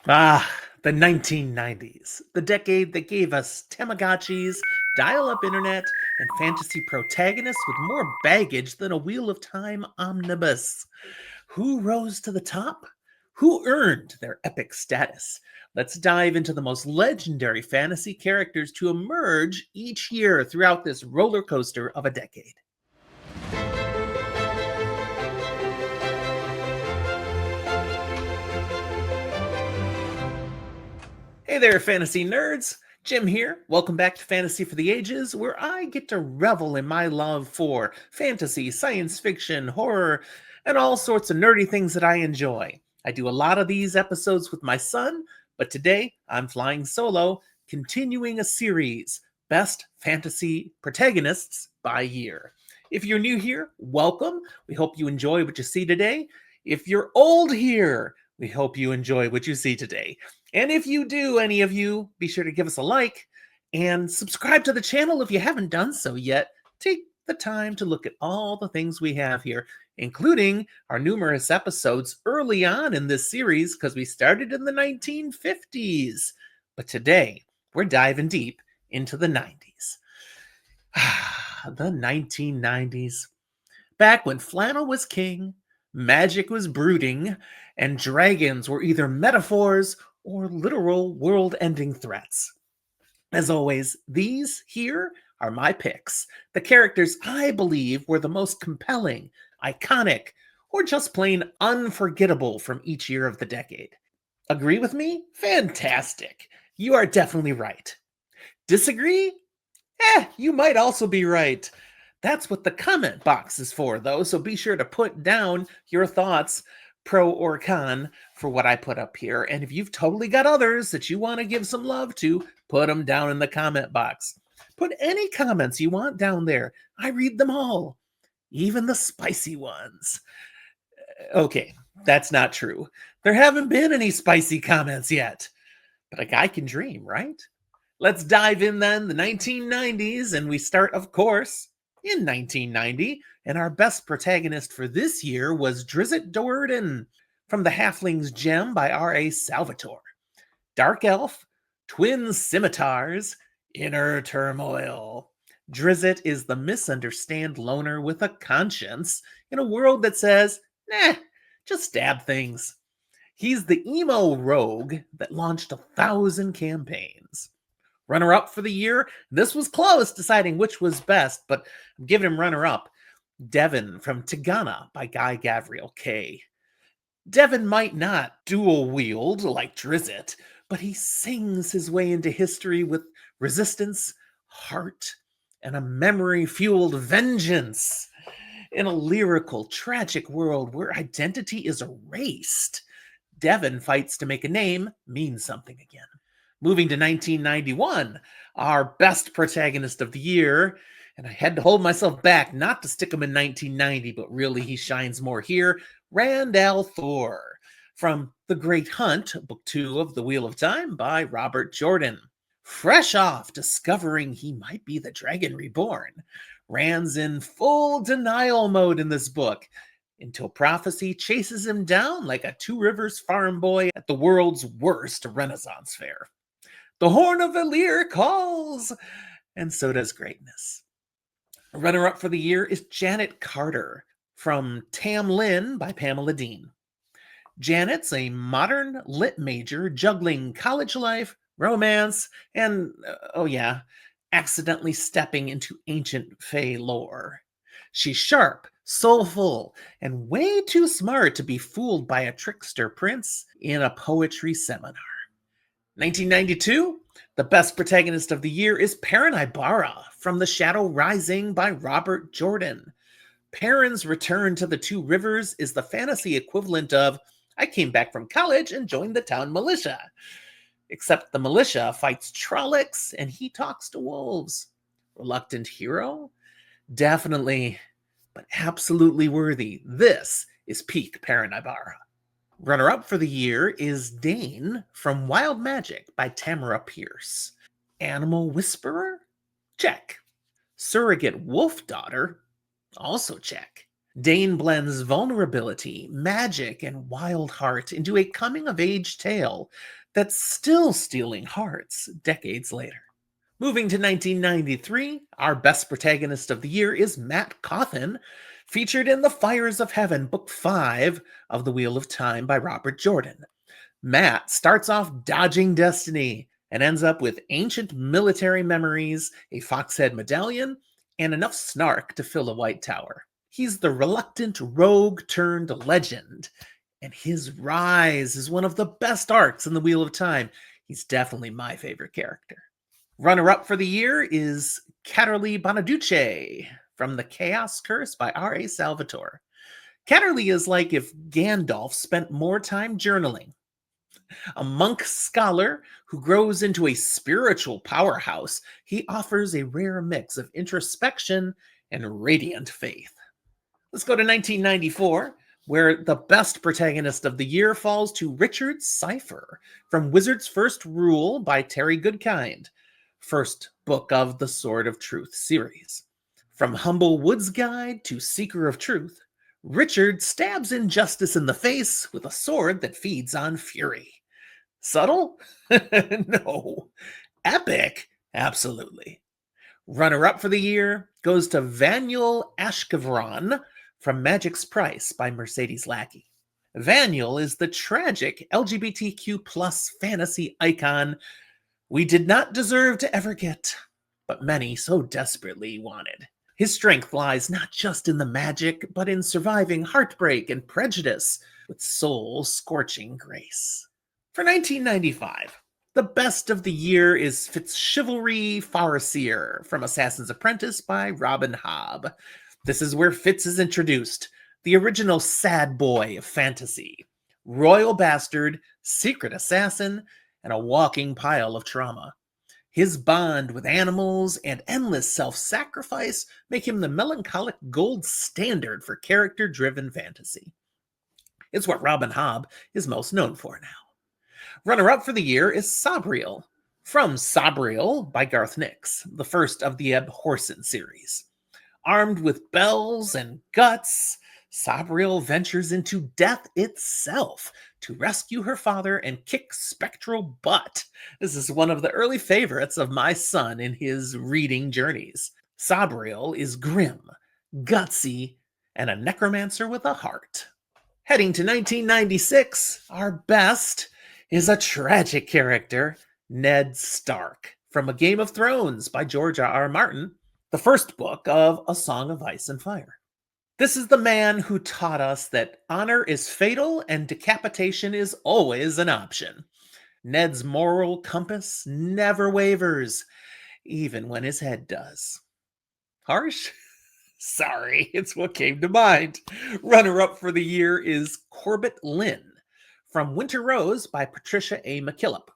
Ah, the 1990s, the decade that gave us Tamagotchis, dial up internet, and fantasy protagonists with more baggage than a Wheel of Time omnibus. Who rose to the top? Who earned their epic status? Let's dive into the most legendary fantasy characters to emerge each year throughout this roller coaster of a decade. Hey there, fantasy nerds! Jim here. Welcome back to Fantasy for the Ages, where I get to revel in my love for fantasy, science fiction, horror, and all sorts of nerdy things that I enjoy. I do a lot of these episodes with my son, but today I'm flying solo, continuing a series Best Fantasy Protagonists by Year. If you're new here, welcome. We hope you enjoy what you see today. If you're old here, we hope you enjoy what you see today. And if you do, any of you, be sure to give us a like and subscribe to the channel if you haven't done so yet. Take the time to look at all the things we have here, including our numerous episodes early on in this series because we started in the 1950s. But today, we're diving deep into the 90s. The 1990s. Back when flannel was king, magic was brooding, and dragons were either metaphors or literal world ending threats. As always, these here are my picks. The characters I believe were the most compelling, iconic, or just plain unforgettable from each year of the decade. Agree with me? Fantastic. You are definitely right. Disagree? You might also be right. That's what the comment box is for, though, so be sure to put down your thoughts, pro or con, for what I put up here. And if you've totally got others that you want to give some love to, put them down in the comment box. Put any comments you want down there. I read them all, even the spicy ones. Okay, that's not true. There haven't been any spicy comments yet, but a guy can dream, right? Let's dive in then, the 1990s, and we start, of course, in 1990. And our best protagonist for this year was Drizzt Do'Urden from The Halfling's Gem by R.A. Salvatore. Dark Elf, Twin Scimitars, Inner Turmoil. Drizzt is the misunderstood loner with a conscience in a world that says, nah, just stab things. He's the emo rogue that launched 1,000 campaigns. Runner up for the year. This was close deciding which was best, but I'm giving him runner up. Devon from Tigana by Guy Gavriel Kay. Devon might not dual wield like Drizzt, but he sings his way into history with resistance, heart, and a memory fueled vengeance. In a lyrical, tragic world where identity is erased, Devon fights to make a name mean something again. Moving to 1991, our best protagonist of the year. And I had to hold myself back not to stick him in 1990, but really he shines more here. Rand al'Thor from The Great Hunt, Book 2 of The Wheel of Time by Robert Jordan. Fresh off discovering he might be the Dragon Reborn, Rand's in full denial mode in this book until prophecy chases him down like a Two Rivers farm boy at the world's worst Renaissance fair. The Horn of Valir calls, and so does greatness. Runner up for the year is Janet Carter from Tam Lin by Pamela Dean. Janet's a modern lit major juggling college life, romance, and, oh yeah, accidentally stepping into ancient Fey lore. She's sharp, soulful, and way too smart to be fooled by a trickster prince in a poetry seminar. 1992, the best protagonist of the year is Perrin Ibarra from The Shadow Rising by Robert Jordan. Perrin's return to the Two Rivers is the fantasy equivalent of I came back from college and joined the town militia. Except the militia fights Trollocs and he talks to wolves. Reluctant hero? Definitely, but absolutely worthy. This is peak Perrin Ibarra. Runner-up for the year is Dane from Wild Magic by Tamara Pierce. Animal Whisperer? Check. Surrogate Wolf Daughter? Also check. Dane blends vulnerability, magic, and wild heart into a coming of age tale that's still stealing hearts decades later. Moving to 1993, our best protagonist of the year is Matt Cawthon, featured in The Fires of Heaven, Book 5 of The Wheel of Time by Robert Jordan. Matt starts off dodging destiny and ends up with ancient military memories, a foxhead medallion, and enough snark to fill a White Tower. He's the reluctant rogue turned legend, and his rise is one of the best arcs in the Wheel of Time. He's definitely my favorite character. Runner up for the year is Caterly Bonaduce from The Chaos Curse by R.A. Salvatore. Caterly is like if Gandalf spent more time journaling. A monk scholar who grows into a spiritual powerhouse, he offers a rare mix of introspection and radiant faith. Let's go to 1994, where the best protagonist of the year falls to Richard Cypher from Wizard's First Rule by Terry Goodkind, first book of the Sword of Truth series. From humble woods guide to seeker of truth, Richard stabs injustice in the face with a sword that feeds on fury. Subtle? No. Epic? Absolutely. Runner up for the year goes to Vaniel Ashkavron from Magic's Price by Mercedes Lackey. Vaniel is the tragic LGBTQ plus fantasy icon we did not deserve to ever get, but many so desperately wanted. His strength lies not just in the magic, but in surviving heartbreak and prejudice with soul-scorching grace. For 1995, the best of the year is Fitzchivalry Farseer from Assassin's Apprentice by Robin Hobb. This is where Fitz is introduced, the original sad boy of fantasy. Royal bastard, secret assassin, and a walking pile of trauma. His bond with animals and endless self-sacrifice make him the melancholic gold standard for character-driven fantasy. It's what Robin Hobb is most known for now. Runner-up for the year is Sabriel, from Sabriel by Garth Nix, the first of the Eb Horson series. Armed with bells and guts, Sabriel ventures into death itself to rescue her father and kick spectral butt. This is one of the early favorites of my son in his reading journeys. Sabriel is grim, gutsy, and a necromancer with a heart. Heading to 1996, our best is a tragic character, Ned Stark, from A Game of Thrones by George R.R. Martin, the first book of A Song of Ice and Fire. This is the man who taught us that honor is fatal and decapitation is always an option. Ned's moral compass never wavers, even when his head does. Harsh? Sorry, it's what came to mind. Runner-up for the year is Corbett Lynn, from Winter Rose by Patricia A. McKillop.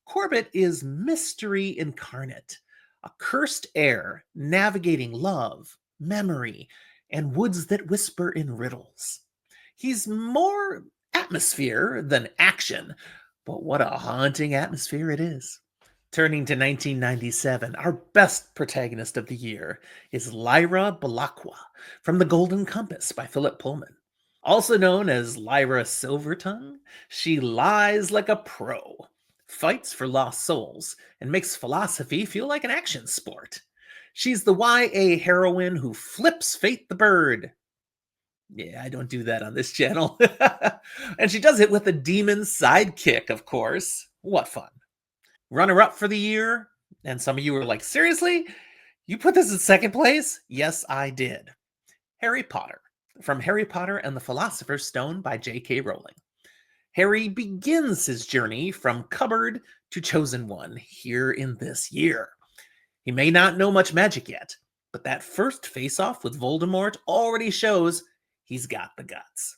Corbett is mystery incarnate, a cursed heir navigating love, memory, and woods that whisper in riddles. He's more atmosphere than action, but what a haunting atmosphere it is. Turning to 1997, our best protagonist of the year is Lyra Balakwa from The Golden Compass by Philip Pullman. Also known as Lyra Silvertongue, she lies like a pro, fights for lost souls, and makes philosophy feel like an action sport. She's the YA heroine who flips Fate the Bird. Yeah, I don't do that on this channel. And she does it with a demon sidekick, of course. What fun. Runner-up for the year, and some of you were like, seriously? You put this in second place? Yes, I did. Harry Potter, from Harry Potter and the Philosopher's Stone by J.K. Rowling. Harry begins his journey from cupboard to chosen one here in this year. He may not know much magic yet, but that first face-off with Voldemort already shows he's got the guts.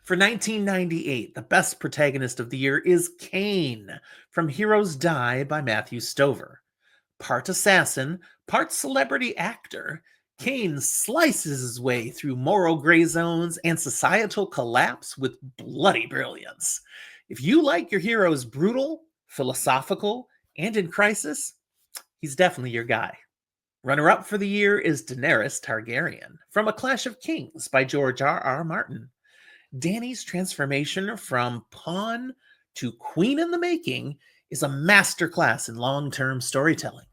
For 1998, the best protagonist of the year is Kane from Heroes Die by Matthew Stover. Part assassin, part celebrity actor, Kane slices his way through moral gray zones and societal collapse with bloody brilliance. If you like your heroes brutal, philosophical, and in crisis, he's definitely your guy. Runner up for the year is Daenerys Targaryen from A Clash of Kings by George R. Martin. Dany's transformation from pawn to queen in the making is a masterclass in long term storytelling.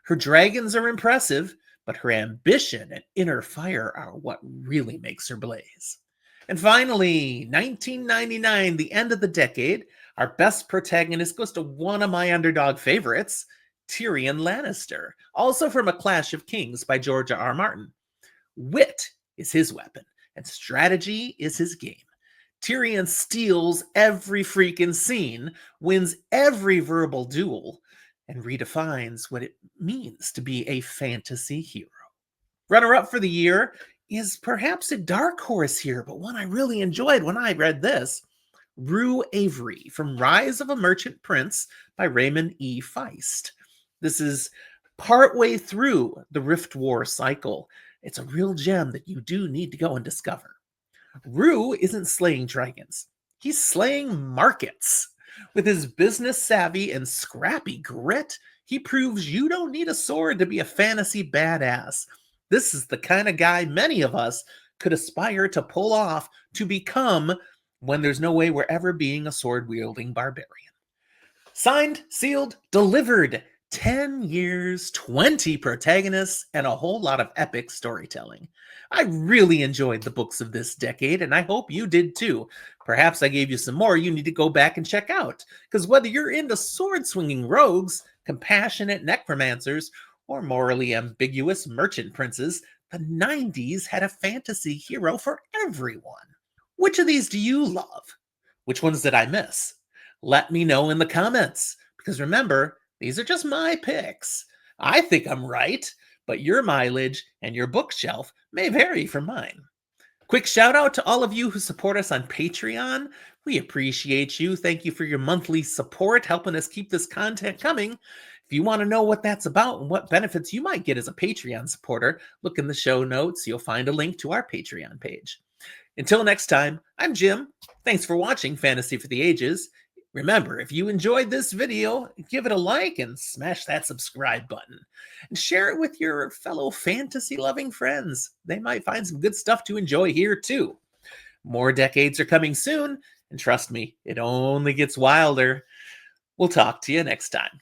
Her dragons are impressive, but her ambition and inner fire are what really makes her blaze. And finally, 1999, the end of the decade, our best protagonist goes to one of my underdog favorites, Tyrion Lannister, also from A Clash of Kings by George R. Martin. Wit is his weapon, and strategy is his game. Tyrion steals every freaking scene, wins every verbal duel, and redefines what it means to be a fantasy hero. Runner up for the year is perhaps a dark horse here, but one I really enjoyed when I read this. Rue Avery from Rise of a Merchant Prince by Raymond E. Feist. This is partway through the Rift War cycle. It's a real gem that you do need to go and discover. Rue isn't slaying dragons, he's slaying markets. With his business savvy and scrappy grit, he proves you don't need a sword to be a fantasy badass. This is the kind of guy many of us could aspire to pull off to become when there's no way we're ever being a sword wielding barbarian. Signed, sealed, delivered. 10 years, 20 protagonists, and a whole lot of epic storytelling. I really enjoyed the books of this decade, and I hope you did too. Perhaps I gave you some more you need to go back and check out, because whether you're into sword-swinging rogues, compassionate necromancers, or morally ambiguous merchant princes, the 90s had a fantasy hero for everyone. Which of these do you love? Which ones did I miss? Let me know in the comments, because remember, these are just my picks. I think I'm right, but your mileage and your bookshelf may vary from mine. Quick shout out to all of you who support us on Patreon. We appreciate you. Thank you for your monthly support, helping us keep this content coming. If you want to know what that's about and what benefits you might get as a Patreon supporter, look in the show notes. You'll find a link to our Patreon page. Until next time, I'm Jim. Thanks for watching Fantasy for the Ages. Remember, if you enjoyed this video, give it a like and smash that subscribe button. And share it with your fellow fantasy-loving friends. They might find some good stuff to enjoy here too. More decades are coming soon, and trust me, it only gets wilder. We'll talk to you next time.